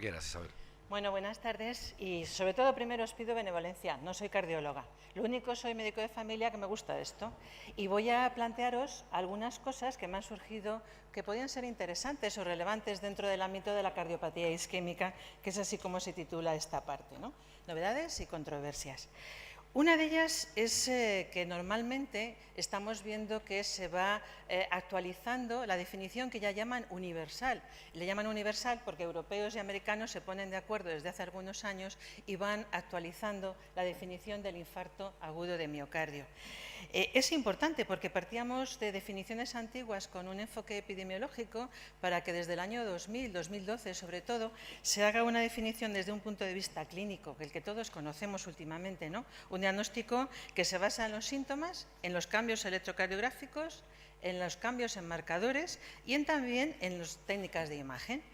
quieras, Isabel. Bueno, buenas tardes y sobre todo primero os pido benevolencia, no soy cardióloga. Lo único, soy médico de familia que me gusta esto y voy a plantearos algunas cosas que me han surgido que podrían ser interesantes o relevantes dentro del ámbito de la cardiopatía isquémica, que es así como se titula esta parte, ¿no? Novedades y controversias. Una de ellas es que normalmente estamos viendo que se va actualizando la definición que ya llaman universal. Le llaman universal porque europeos y americanos se ponen de acuerdo desde hace algunos años y van actualizando la definición del infarto agudo de miocardio. Es importante porque partíamos de definiciones antiguas con un enfoque epidemiológico para que desde el año 2000, 2012 sobre todo, se haga una definición desde un punto de vista clínico, el que todos conocemos últimamente, ¿no? Un diagnóstico que se basa en los síntomas, en los cambios electrocardiográficos, en los cambios en marcadores y también en las técnicas de imagen.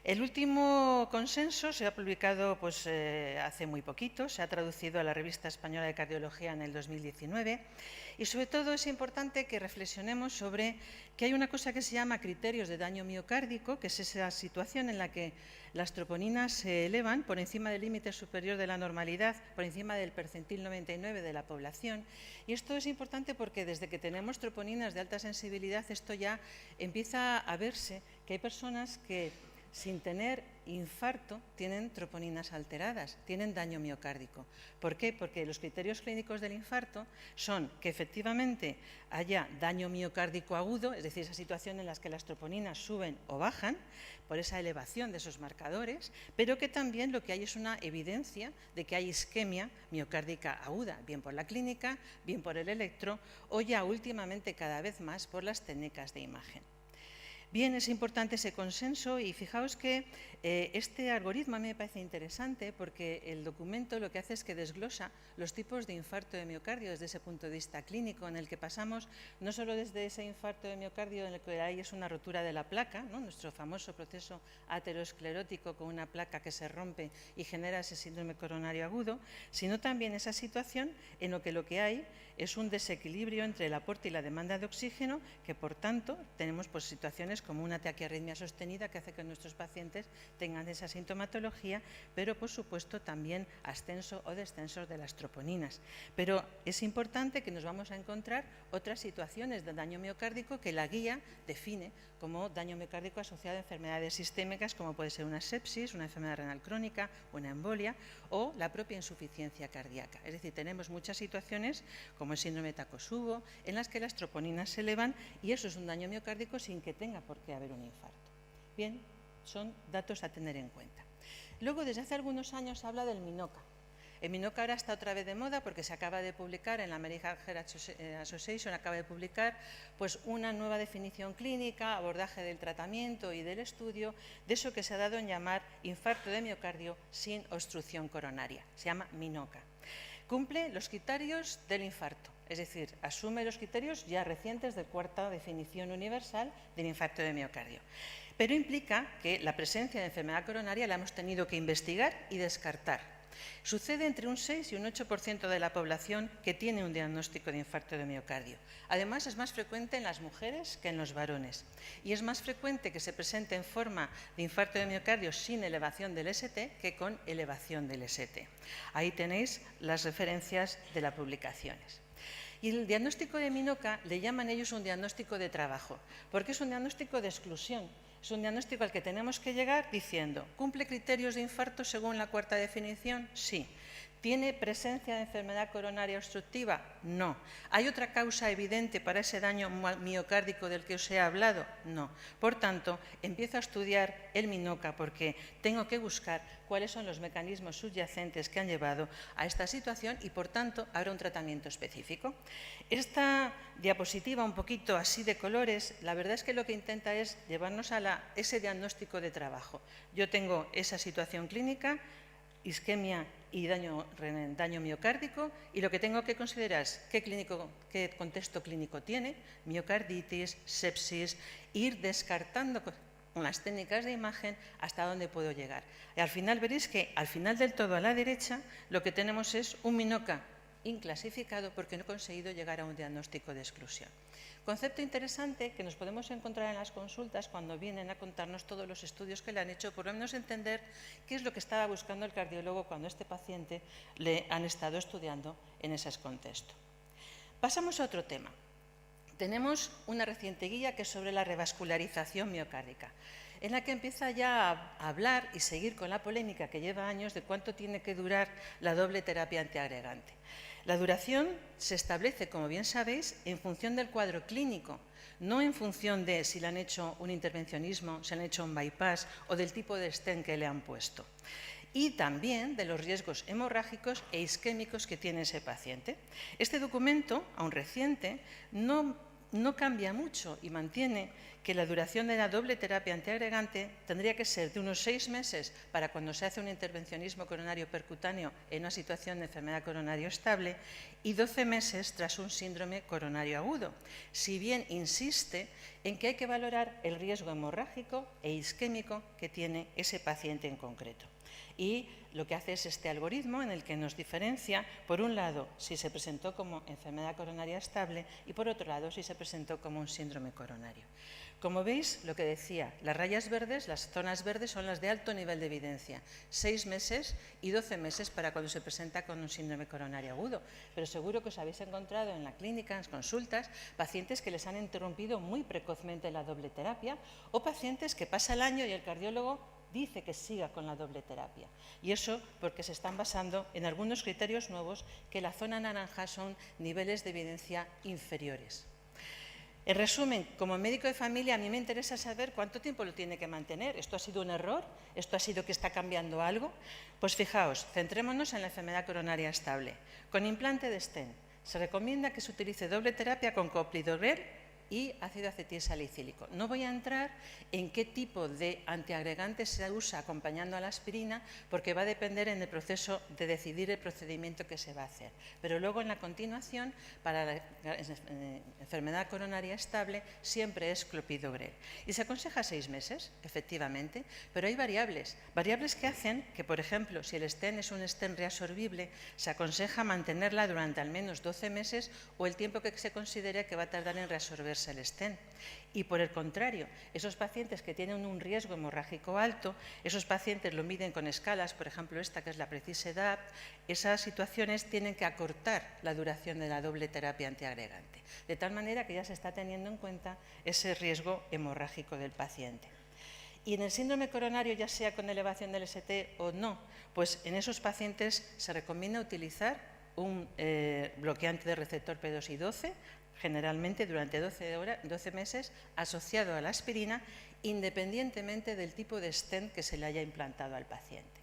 El último consenso se ha publicado hace muy poquito, se ha traducido a la Revista Española de Cardiología en el 2019 y sobre todo es importante que reflexionemos sobre que hay una cosa que se llama criterios de daño miocárdico, que es esa situación en la que las troponinas se elevan por encima del límite superior de la normalidad, por encima del percentil 99 de la población. Y esto es importante porque desde que tenemos troponinas de alta sensibilidad, esto ya empieza a verse que hay personas que sin tener infarto tienen troponinas alteradas, tienen daño miocárdico. ¿Por qué? Porque los criterios clínicos del infarto son que efectivamente haya daño miocárdico agudo, es decir, esa situación en la que las troponinas suben o bajan por esa elevación de esos marcadores, pero que también lo que hay es una evidencia de que hay isquemia miocárdica aguda, bien por la clínica, bien por el electro o ya últimamente cada vez más por las técnicas de imagen. Bien, es importante ese consenso y fijaos que este algoritmo a mí me parece interesante porque el documento lo que hace es que desglosa los tipos de infarto de miocardio desde ese punto de vista clínico, en el que pasamos no solo desde ese infarto de miocardio en el que hay es una rotura de la placa, ¿no? Nuestro famoso proceso aterosclerótico con una placa que se rompe y genera ese síndrome coronario agudo, sino también esa situación en lo que hay es un desequilibrio entre el aporte y la demanda de oxígeno, que por tanto tenemos situaciones como una taquiarritmia sostenida que hace que nuestros pacientes tengan esa sintomatología, pero por supuesto también ascenso o descenso de las troponinas. Pero es importante que nos vamos a encontrar otras situaciones de daño miocárdico que la guía define como daño miocárdico asociado a enfermedades sistémicas como puede ser una sepsis, una enfermedad renal crónica, una embolia o la propia insuficiencia cardíaca. Es decir, tenemos muchas situaciones como el síndrome de Takotsubo en las que las troponinas se elevan y eso es un daño miocárdico sin que tenga por qué haber un infarto. Bien, son datos a tener en cuenta. Luego, desde hace algunos años se habla del MINOCA. El MINOCA ahora está otra vez de moda porque se acaba de publicar en la American Heart Association, acaba de publicar una nueva definición clínica, abordaje del tratamiento y del estudio de eso que se ha dado en llamar infarto de miocardio sin obstrucción coronaria. Se llama MINOCA. Cumple los criterios del infarto, es decir, asume los criterios ya recientes de cuarta definición universal del infarto de miocardio. Pero implica que la presencia de enfermedad coronaria la hemos tenido que investigar y descartar. Sucede entre un 6 y un 8% de la población que tiene un diagnóstico de infarto de miocardio. Además, es más frecuente en las mujeres que en los varones. Y es más frecuente que se presente en forma de infarto de miocardio sin elevación del ST que con elevación del ST. Ahí tenéis las referencias de las publicaciones. Y el diagnóstico de MINOCA le llaman ellos un diagnóstico de trabajo, porque es un diagnóstico de exclusión. Es un diagnóstico al que tenemos que llegar diciendo, ¿cumple criterios de infarto según la cuarta definición? Sí. ¿Tiene presencia de enfermedad coronaria obstructiva? No. ¿Hay otra causa evidente para ese daño miocárdico del que os he hablado? No. Por tanto, empiezo a estudiar el MINOCA porque tengo que buscar cuáles son los mecanismos subyacentes que han llevado a esta situación y, por tanto, habrá un tratamiento específico. Esta diapositiva, un poquito así de colores, la verdad es que lo que intenta es llevarnos a ese diagnóstico de trabajo. Yo tengo esa situación clínica, isquemia y daño miocárdico, y lo que tengo que considerar es qué contexto clínico tiene, miocarditis, sepsis, ir descartando con las técnicas de imagen hasta dónde puedo llegar. Y al final veréis que al final del todo a la derecha lo que tenemos es un MINOCA inclasificado porque no he conseguido llegar a un diagnóstico de exclusión. Concepto interesante que nos podemos encontrar en las consultas cuando vienen a contarnos todos los estudios que le han hecho, por lo menos entender qué es lo que estaba buscando el cardiólogo cuando a este paciente le han estado estudiando en ese contexto. Pasamos a otro tema. Tenemos una reciente guía que es sobre la revascularización miocárdica, en la que empieza ya a hablar y seguir con la polémica que lleva años de cuánto tiene que durar la doble terapia antiagregante. La duración se establece, como bien sabéis, en función del cuadro clínico, no en función de si le han hecho un intervencionismo, si le han hecho un bypass o del tipo de stent que le han puesto. Y también de los riesgos hemorrágicos e isquémicos que tiene ese paciente. Este documento, aún reciente, no cambia mucho y mantiene que la duración de la doble terapia antiagregante tendría que ser de unos 6 meses para cuando se hace un intervencionismo coronario percutáneo en una situación de enfermedad coronario estable y 12 meses tras un síndrome coronario agudo, si bien insiste en que hay que valorar el riesgo hemorrágico e isquémico que tiene ese paciente en concreto. Y lo que hace es este algoritmo en el que nos diferencia, por un lado, si se presentó como enfermedad coronaria estable y, por otro lado, si se presentó como un síndrome coronario. Como veis, lo que decía, las rayas verdes, las zonas verdes son las de alto nivel de evidencia, 6 meses y 12 meses para cuando se presenta con un síndrome coronario agudo. Pero seguro que os habéis encontrado en la clínica, en las consultas, pacientes que les han interrumpido muy precozmente la doble terapia o pacientes que pasa el año y el cardiólogo dice que siga con la doble terapia. Y eso porque se están basando en algunos criterios nuevos que la zona naranja son niveles de evidencia inferiores. En resumen, como médico de familia, a mí me interesa saber cuánto tiempo lo tiene que mantener. ¿Esto ha sido un error? ¿Esto ha sido que está cambiando algo? Pues fijaos, centrémonos en la enfermedad coronaria estable. Con implante de stent, se recomienda que se utilice doble terapia con clopidogrel y ácido acetilsalicílico. No voy a entrar en qué tipo de antiagregante se usa acompañando a la aspirina porque va a depender en el proceso de decidir el procedimiento que se va a hacer. Pero luego en la continuación, para la enfermedad coronaria estable, siempre es clopidogrel. Y se aconseja 6 meses, efectivamente, pero hay variables que hacen que, por ejemplo, si el stent es un stent reabsorbible, se aconseja mantenerla durante al menos 12 meses o el tiempo que se considere que va a tardar en reabsorberse el stent. Y por el contrario, esos pacientes que tienen un riesgo hemorrágico alto, esos pacientes lo miden con escalas, por ejemplo esta que es la Precise-DAPT, esas situaciones tienen que acortar la duración de la doble terapia antiagregante, de tal manera que ya se está teniendo en cuenta ese riesgo hemorrágico del paciente. Y en el síndrome coronario, ya sea con elevación del ST o no, pues en esos pacientes se recomienda utilizar un bloqueante de receptor P2 y 12, generalmente durante 12 meses, asociado a la aspirina, independientemente del tipo de stent que se le haya implantado al paciente.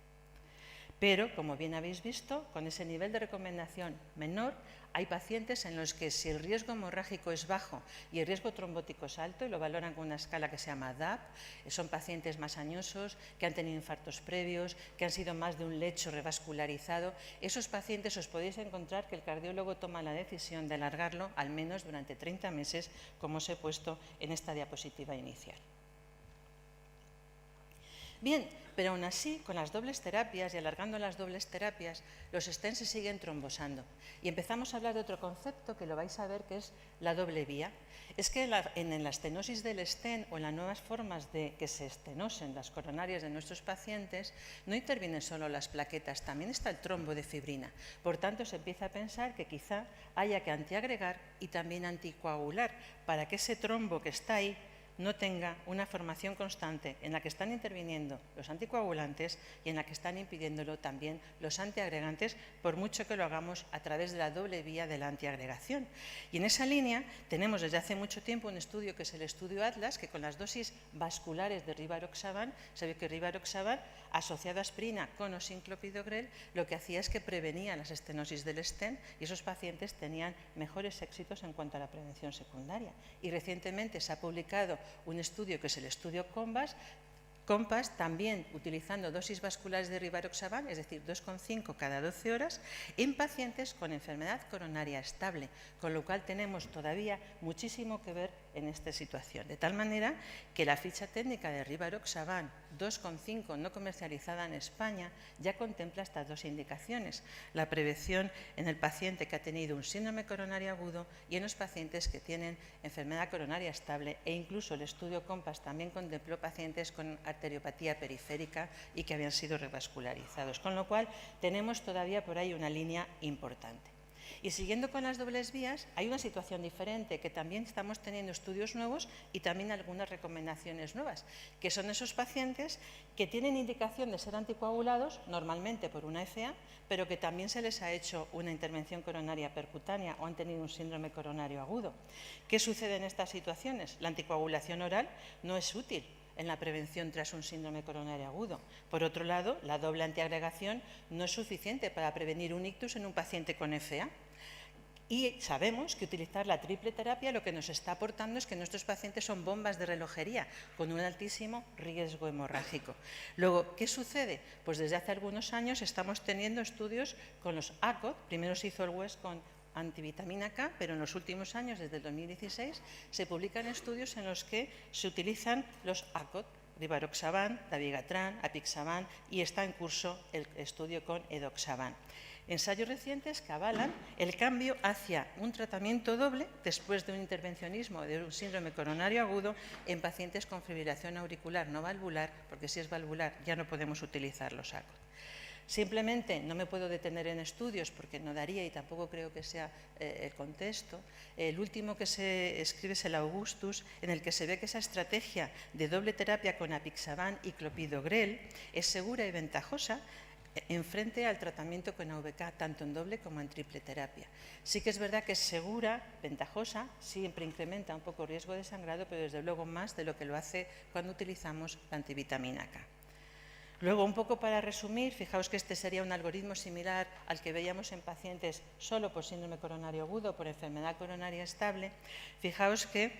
Pero, como bien habéis visto, con ese nivel de recomendación menor, hay pacientes en los que si el riesgo hemorrágico es bajo y el riesgo trombótico es alto, y lo valoran con una escala que se llama DAPT, son pacientes más añosos, que han tenido infartos previos, que han sido más de un lecho revascularizado, esos pacientes os podéis encontrar que el cardiólogo toma la decisión de alargarlo al menos durante 30 meses, como os he puesto en esta diapositiva inicial. Bien, pero aún así, con las dobles terapias y alargando las dobles terapias, los stents se siguen trombosando. Y empezamos a hablar de otro concepto que lo vais a ver, que es la doble vía. Es que en la estenosis del stent o en las nuevas formas de que se estenosen las coronarias de nuestros pacientes, no intervienen solo las plaquetas, también está el trombo de fibrina. Por tanto, se empieza a pensar que quizá haya que antiagregar y también anticoagular para que ese trombo que está ahí no tenga una formación constante en la que están interviniendo los anticoagulantes y en la que están impidiéndolo también los antiagregantes, por mucho que lo hagamos a través de la doble vía de la antiagregación. Y en esa línea tenemos desde hace mucho tiempo un estudio que es el estudio ATLAS, que con las dosis vasculares de rivaroxaban, se ve que rivaroxaban asociado a aspirina con o sin clopidogrel, lo que hacía es que prevenía las estenosis del stent y esos pacientes tenían mejores éxitos en cuanto a la prevención secundaria. Y recientemente se ha publicado un estudio que es el estudio COMPASS, también utilizando dosis vasculares de rivaroxaban, es decir, 2,5 cada 12 horas, en pacientes con enfermedad coronaria estable, con lo cual tenemos todavía muchísimo que ver en esta situación. De tal manera que la ficha técnica de Rivaroxaban 2,5 no comercializada en España ya contempla estas dos indicaciones: la prevención en el paciente que ha tenido un síndrome coronario agudo y en los pacientes que tienen enfermedad coronaria estable, e incluso el estudio COMPAS también contempló pacientes con arteriopatía periférica y que habían sido revascularizados, con lo cual tenemos todavía por ahí una línea importante. Y siguiendo con las dobles vías, hay una situación diferente, que también estamos teniendo estudios nuevos y también algunas recomendaciones nuevas, que son esos pacientes que tienen indicación de ser anticoagulados, normalmente por una FA, pero que también se les ha hecho una intervención coronaria percutánea o han tenido un síndrome coronario agudo. ¿Qué sucede en estas situaciones? La anticoagulación oral no es útil en la prevención tras un síndrome coronario agudo. Por otro lado, la doble antiagregación no es suficiente para prevenir un ictus en un paciente con FA. Y sabemos que utilizar la triple terapia lo que nos está aportando es que nuestros pacientes son bombas de relojería con un altísimo riesgo hemorrágico. Luego, ¿qué sucede? Pues desde hace algunos años estamos teniendo estudios con los ACOT. Primero se hizo el WEST con antivitamina K, pero en los últimos años, desde el 2016, se publican estudios en los que se utilizan los ACOT, Rivaroxaban, Dabigatran, Apixaban, y está en curso el estudio con Edoxaban. Ensayos recientes que avalan el cambio hacia un tratamiento doble después de un intervencionismo de un síndrome coronario agudo en pacientes con fibrilación auricular no valvular, porque si es valvular ya no podemos utilizar los ACOT. Simplemente no me puedo detener en estudios porque no daría y tampoco creo que sea el contexto. El último que se escribe es el Augustus, en el que se ve que esa estrategia de doble terapia con Apixaban y clopidogrel es segura y ventajosa en frente al tratamiento con AVK, tanto en doble como en triple terapia. Sí que es verdad que es segura, ventajosa, siempre incrementa un poco el riesgo de sangrado, pero desde luego más de lo que lo hace cuando utilizamos la antivitamina K. Luego, un poco para resumir, fijaos que este sería un algoritmo similar al que veíamos en pacientes solo por síndrome coronario agudo, por enfermedad coronaria estable. Fijaos que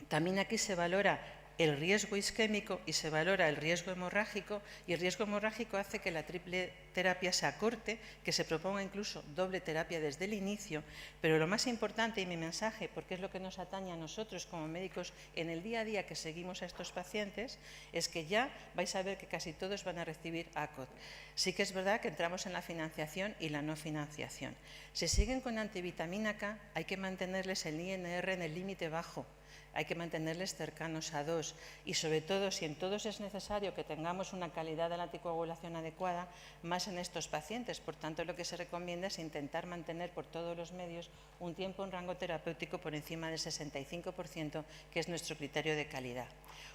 también aquí se valora el riesgo isquémico y se valora el riesgo hemorrágico, y el riesgo hemorrágico hace que la triple terapia se acorte, que se proponga incluso doble terapia desde el inicio, pero lo más importante, y mi mensaje, porque es lo que nos atañe a nosotros como médicos en el día a día que seguimos a estos pacientes, es que ya vais a ver que casi todos van a recibir ACOT. Sí que es verdad que entramos en la financiación y la no financiación. Si siguen con antivitamina K, hay que mantenerles el INR en el límite bajo, hay que mantenerles cercanos a 2, y sobre todo, si en todos es necesario que tengamos una calidad de la anticoagulación adecuada, más en estos pacientes. Por tanto, lo que se recomienda es intentar mantener por todos los medios un tiempo en rango terapéutico por encima del 65%, que es nuestro criterio de calidad.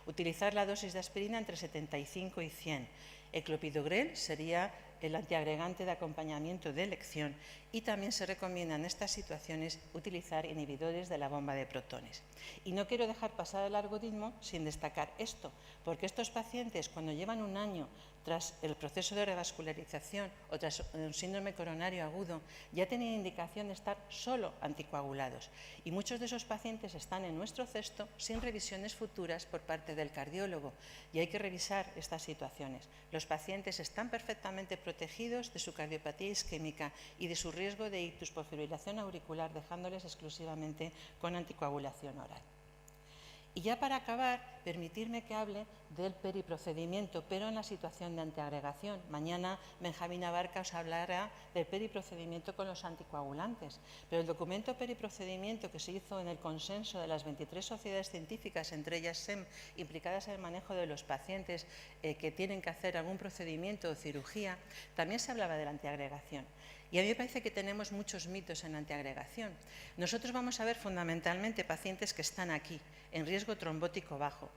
Utilizar la dosis de aspirina entre 75 y 100. El clopidogrel sería el antiagregante de acompañamiento de elección, y también se recomienda en estas situaciones utilizar inhibidores de la bomba de protones. Y no quiero dejar pasar el algoritmo sin destacar esto, porque estos pacientes, cuando llevan un año tras el proceso de revascularización o tras un síndrome coronario agudo, ya tienen indicación de estar solo anticoagulados, y muchos de esos pacientes están en nuestro cesto sin revisiones futuras por parte del cardiólogo, y hay que revisar estas situaciones. Los pacientes están perfectamente protegidos de su cardiopatía isquémica y de su riesgo de ictus por fibrilación auricular, dejándoles exclusivamente con anticoagulación oral. Y ya para acabar, permitirme que hable del periprocedimiento, pero en la situación de antiagregación. Mañana Benjamín Abarca os hablará del periprocedimiento con los anticoagulantes, pero el documento periprocedimiento que se hizo en el consenso de las 23 sociedades científicas, entre ellas SEM, implicadas en el manejo de los pacientes que tienen que hacer algún procedimiento o cirugía, también se hablaba de la antiagregación. Y a mí me parece que tenemos muchos mitos en la antiagregación. Nosotros vamos a ver fundamentalmente pacientes que están aquí, en riesgo trombótico bajo.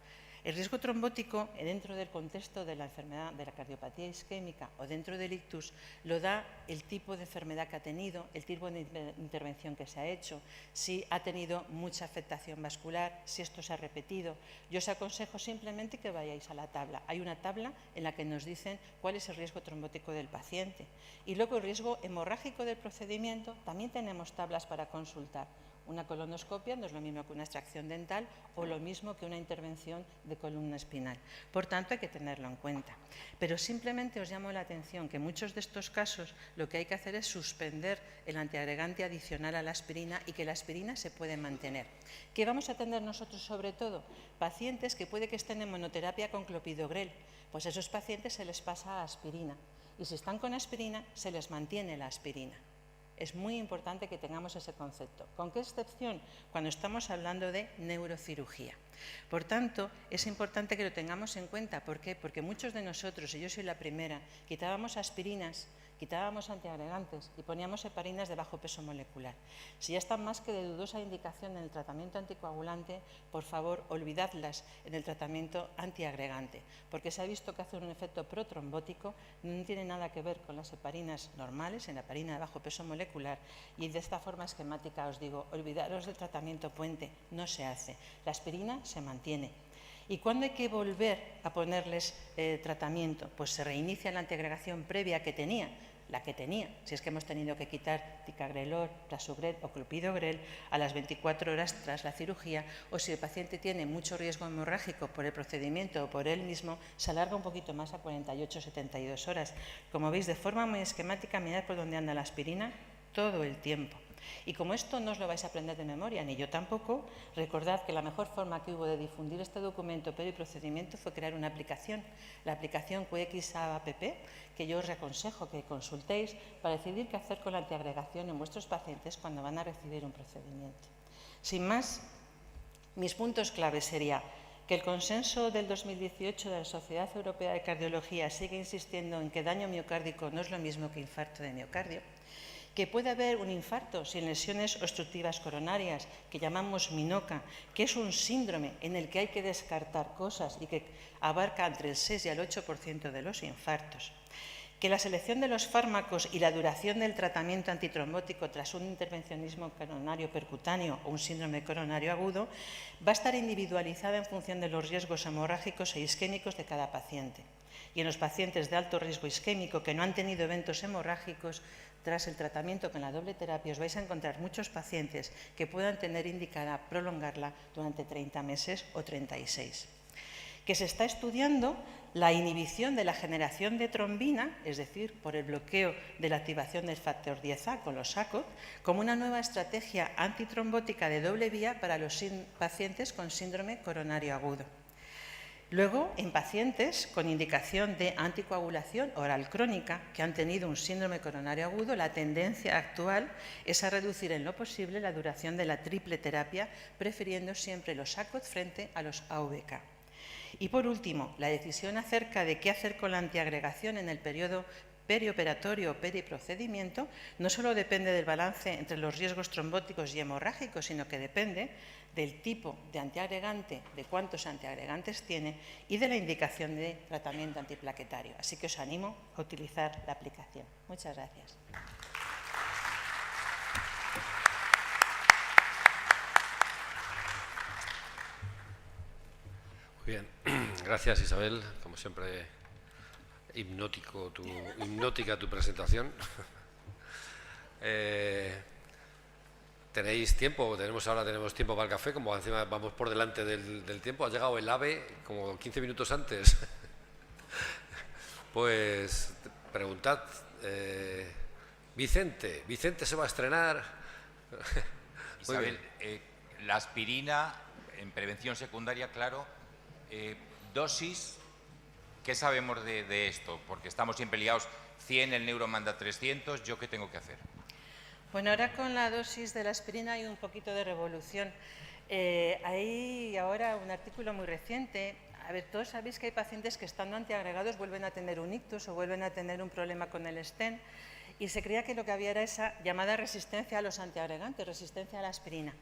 El riesgo trombótico, dentro del contexto de la enfermedad de la cardiopatía isquémica o dentro del ictus, lo da el tipo de enfermedad que ha tenido, el tipo de intervención que se ha hecho, si ha tenido mucha afectación vascular, si esto se ha repetido. Yo os aconsejo simplemente que vayáis a la tabla. Hay una tabla en la que nos dicen cuál es el riesgo trombótico del paciente. Y luego el riesgo hemorrágico del procedimiento, también tenemos tablas para consultar. Una colonoscopia no es lo mismo que una extracción dental o lo mismo que una intervención de columna espinal. Por tanto, hay que tenerlo en cuenta. Pero simplemente os llamo la atención que en muchos de estos casos lo que hay que hacer es suspender el antiagregante adicional a la aspirina y que la aspirina se puede mantener. ¿Qué vamos a tener nosotros sobre todo? Pacientes que puede que estén en monoterapia con clopidogrel. Pues a esos pacientes se les pasa a aspirina. Y si están con aspirina, se les mantiene la aspirina. Es muy importante que tengamos ese concepto. ¿Con qué excepción? Cuando estamos hablando de neurocirugía. Por tanto, es importante que lo tengamos en cuenta. ¿Por qué? Porque muchos de nosotros, y yo soy la primera, quitábamos aspirinas, quitábamos antiagregantes y poníamos heparinas de bajo peso molecular. Si ya están más que de dudosa indicación en el tratamiento anticoagulante, por favor, olvidadlas en el tratamiento antiagregante, porque se ha visto que hace un efecto protrombótico, no tiene nada que ver con las heparinas normales, en la heparina de bajo peso molecular, y de esta forma esquemática os digo, olvidaros del tratamiento puente, no se hace. La aspirina se mantiene. ¿Y cuándo hay que volver a ponerles tratamiento? Pues se reinicia la antiagregación previa que tenía, si es que hemos tenido que quitar ticagrelor, prasugrel o clopidogrel a las 24 horas tras la cirugía, o si el paciente tiene mucho riesgo hemorrágico por el procedimiento o por él mismo, se alarga un poquito más a 48 o 72 horas. Como veis, de forma muy esquemática, mirad por dónde anda la aspirina todo el tiempo. Y como esto no os lo vais a aprender de memoria, ni yo tampoco, recordad que la mejor forma que hubo de difundir este documento procedimiento fue crear una aplicación, la aplicación QXAPP, que yo os aconsejo que consultéis para decidir qué hacer con la antiagregación en vuestros pacientes cuando van a recibir un procedimiento. Sin más, mis puntos claves serían que el consenso del 2018 de la Sociedad Europea de Cardiología sigue insistiendo en que daño miocárdico no es lo mismo que infarto de miocardio, que puede haber un infarto sin lesiones obstructivas coronarias, que llamamos MINOCA, que es un síndrome en el que hay que descartar cosas y que abarca entre el 6 y el 8% de los infartos, que la selección de los fármacos y la duración del tratamiento antitrombótico tras un intervencionismo coronario percutáneo o un síndrome coronario agudo va a estar individualizada en función de los riesgos hemorrágicos e isquémicos de cada paciente. Y en los pacientes de alto riesgo isquémico que no han tenido eventos hemorrágicos, tras el tratamiento con la doble terapia os vais a encontrar muchos pacientes que puedan tener indicada prolongarla durante 30 meses o 36. Que se está estudiando la inhibición de la generación de trombina, es decir, por el bloqueo de la activación del factor 10A con los ACOT, como una nueva estrategia antitrombótica de doble vía para los pacientes con síndrome coronario agudo. Luego, en pacientes con indicación de anticoagulación oral crónica que han tenido un síndrome coronario agudo, la tendencia actual es a reducir en lo posible la duración de la triple terapia, prefiriendo siempre los ACOT frente a los AVK. Y por último, la decisión acerca de qué hacer con la antiagregación en el periodo perioperatorio o periprocedimiento no solo depende del balance entre los riesgos trombóticos y hemorrágicos, sino que depende del tipo de antiagregante, de cuántos antiagregantes tiene y de la indicación de tratamiento antiplaquetario. Así que os animo a utilizar la aplicación. Muchas gracias. Muy bien. Gracias, Isabel. Como siempre, hipnótica tu presentación. ¿Tenéis tiempo? Ahora tenemos tiempo para el café, como encima vamos por delante del tiempo. Ha llegado el AVE como 15 minutos antes. Pues preguntad, Vicente se va a estrenar. Isabel, la aspirina en prevención secundaria, claro, dosis, ¿qué sabemos de esto? Porque estamos siempre liados, 100, el neuro manda 300, ¿yo qué tengo que hacer? Bueno, ahora con la dosis de la aspirina hay un poquito de revolución. Hay ahora un artículo muy reciente. A ver, todos sabéis que hay pacientes que estando antiagregados vuelven a tener un ictus o vuelven a tener un problema con el stent y se creía que lo que había era esa llamada resistencia a los antiagregantes, resistencia a la aspirina.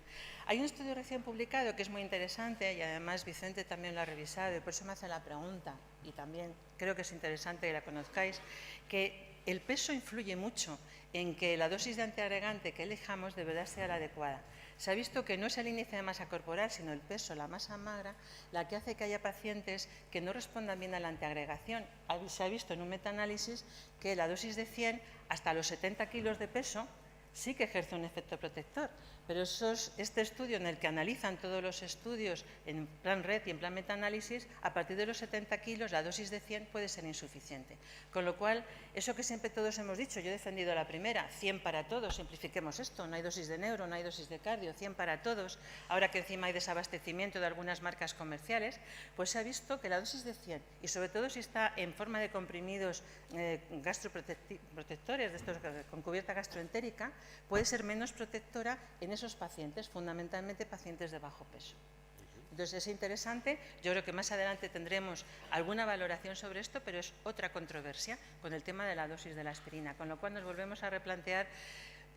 Hay un estudio recién publicado que es muy interesante y además Vicente también lo ha revisado y por eso me hace la pregunta y también creo que es interesante que la conozcáis, que el peso influye mucho en que la dosis de antiagregante que elijamos de verdad sea la adecuada. Se ha visto que no es el índice de masa corporal, sino el peso, la masa magra, la que hace que haya pacientes que no respondan bien a la antiagregación. Se ha visto en un metaanálisis que la dosis de 100 hasta los 70 kilos de peso sí que ejerce un efecto protector, Pero este estudio en el que analizan todos los estudios en plan red y en plan metaanálisis, a partir de los 70 kilos la dosis de 100 puede ser insuficiente. Con lo cual, eso que siempre todos hemos dicho, yo he defendido la primera, 100 para todos, simplifiquemos esto, no hay dosis de neuro, no hay dosis de cardio, 100 para todos. Ahora que encima hay desabastecimiento de algunas marcas comerciales, pues se ha visto que la dosis de 100, y sobre todo si está en forma de comprimidos gastroprotectores, de estos con cubierta gastroentérica, puede ser menos protectora en esos pacientes, fundamentalmente pacientes de bajo peso. Entonces es interesante, yo creo que más adelante tendremos alguna valoración sobre esto, pero es otra controversia con el tema de la dosis de la aspirina, con lo cual nos volvemos a replantear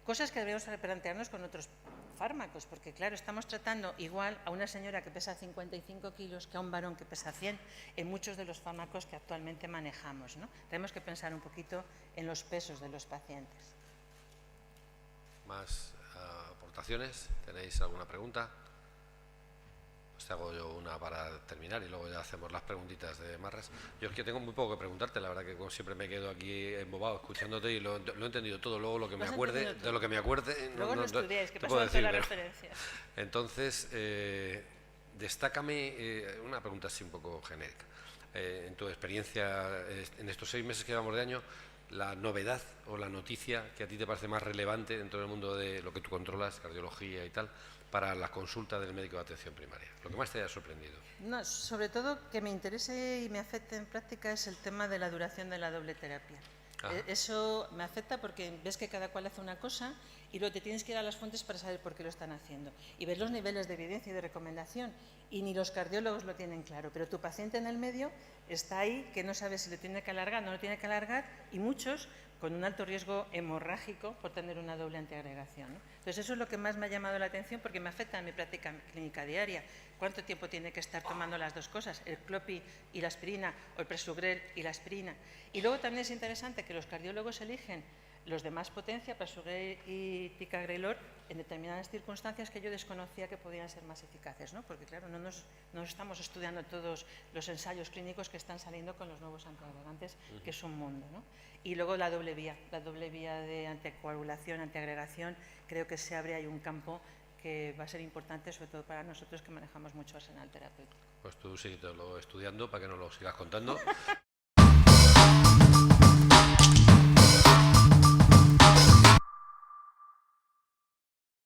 cosas que debemos replantearnos con otros fármacos, porque claro, estamos tratando igual a una señora que pesa 55 kilos que a un varón que pesa 100 en muchos de los fármacos que actualmente manejamos, ¿no? Tenemos que pensar un poquito en los pesos de los pacientes. ¿Más aportaciones? ¿Tenéis alguna pregunta? Pues te hago yo una para terminar y luego ya hacemos las preguntitas de Marras. Yo es que tengo muy poco que preguntarte, la verdad que como siempre me quedo aquí embobado escuchándote y lo he entendido todo. Luego lo que me acuerde, de lo que me acuerde... Luego lo estudiáis, que te paso puedo decir, todas las referencias. Entonces, destácame una pregunta así un poco genérica. En tu experiencia, en estos 6 meses que llevamos de año, la novedad o la noticia que a ti te parece más relevante dentro del mundo de lo que tú controlas, cardiología y tal, para la consulta del médico de atención primaria, lo que más te haya sorprendido. No, sobre todo que me interese y me afecte en práctica es el tema de la duración de la doble terapia. Eso me afecta porque ves que cada cual hace una cosa y luego te tienes que ir a las fuentes para saber por qué lo están haciendo. Y ves los niveles de evidencia y de recomendación y ni los cardiólogos lo tienen claro, pero tu paciente en el medio está ahí que no sabe si lo tiene que alargar, no lo tiene que alargar, y muchos con un alto riesgo hemorrágico por tener una doble antiagregación, ¿no? Entonces eso es lo que más me ha llamado la atención porque me afecta a mi práctica clínica diaria. ¿Cuánto tiempo tiene que estar tomando las dos cosas, el clopi y la aspirina, o el prasugrel y la aspirina? Y luego también es interesante que los cardiólogos eligen los de más potencia, prasugrel y ticagrelor, en determinadas circunstancias que yo desconocía que podían ser más eficaces, ¿no? Porque claro, no estamos estudiando todos los ensayos clínicos que están saliendo con los nuevos antiagregantes, que es un mundo, ¿no? Y luego la doble vía de anticoagulación, antiagregación, creo que se abre ahí un campo que va a ser importante, sobre todo para nosotros que manejamos mucho arsenal terapéutico. Pues tú síguetelo estudiando para que nos lo sigas contando.